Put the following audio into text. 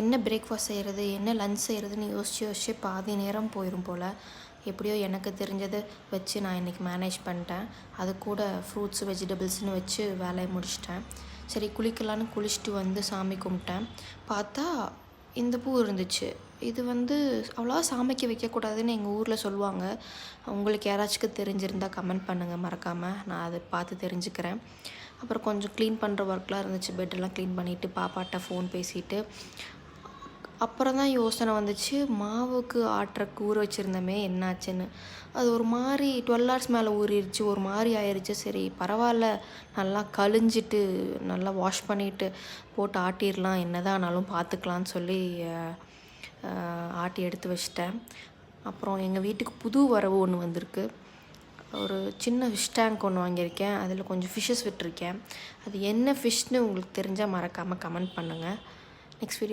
என்ன பிரேக்ஃபாஸ்ட் செய்கிறது, என்ன லன்ச் செய்கிறதுன்னு யோசிச்சு பாதி நேரம் போயிடும் போல். எப்படியோ எனக்கு தெரிஞ்சதை வச்சு நான் இன்றைக்கி மேனேஜ் பண்ணிட்டேன். அது கூட ஃப்ரூட்ஸ் வெஜிடபிள்ஸ்னு வச்சு வேலையை முடிச்சிட்டேன். சரி குளிக்கலான்னு குளிச்சுட்டு வந்து சாமி கும்பிட்டேன். பார்த்தா இந்த பூ இருந்துச்சு. இது அவ்வளோவா சாமிக்கு வைக்கக்கூடாதுன்னு எங்கள் ஊரில் சொல்லுவாங்க. உங்களுக்கு யாராச்சும் தெரிஞ்சிருந்தால் கமெண்ட் பண்ணுங்கள் மறக்காமல். நான் அதை பார்த்து தெரிஞ்சுக்கிறேன். அப்புறம் கொஞ்சம் க்ளீன் பண்ணுற ஒர்க்லாம் இருந்துச்சு. பெட்டெல்லாம் க்ளீன் பண்ணிவிட்டு பாப்பாட்ட ஃபோன் பேசிவிட்டு அப்புறம் தான் யோசனை வந்துச்சு, மாவுக்கு ஆட்டுறக்கு ஊற வச்சுருந்தோமே என்னாச்சுன்னு. அது ஒரு மாதிரி 12 ஹவர்ஸ் மேலே ஊறிடுச்சு. ஒரு மாதிரி ஆயிடுச்சு. சரி பரவாயில்ல, நல்லா கழிஞ்சிட்டு நல்லா வாஷ் பண்ணிவிட்டு போட்டு ஆட்டிடலாம், என்ன தான் ஆனாலும் பார்த்துக்கலான்னு சொல்லி ஆட்டி எடுத்து வச்சிட்டேன். அப்புறம் எங்கள் வீட்டுக்கு புது வரவு ஒன்று வந்திருக்கு. ஒரு சின்ன ஃபிஷ் டேங்க் ஒன்று வாங்கியிருக்கேன். அதில் கொஞ்சம் ஃபிஷ்ஷஸ் விட்டுருக்கேன். அது என்ன ஃபிஷ்னு உங்களுக்கு தெரிஞ்சால் மறக்காமல் கமெண்ட் பண்ணுங்கள். Next video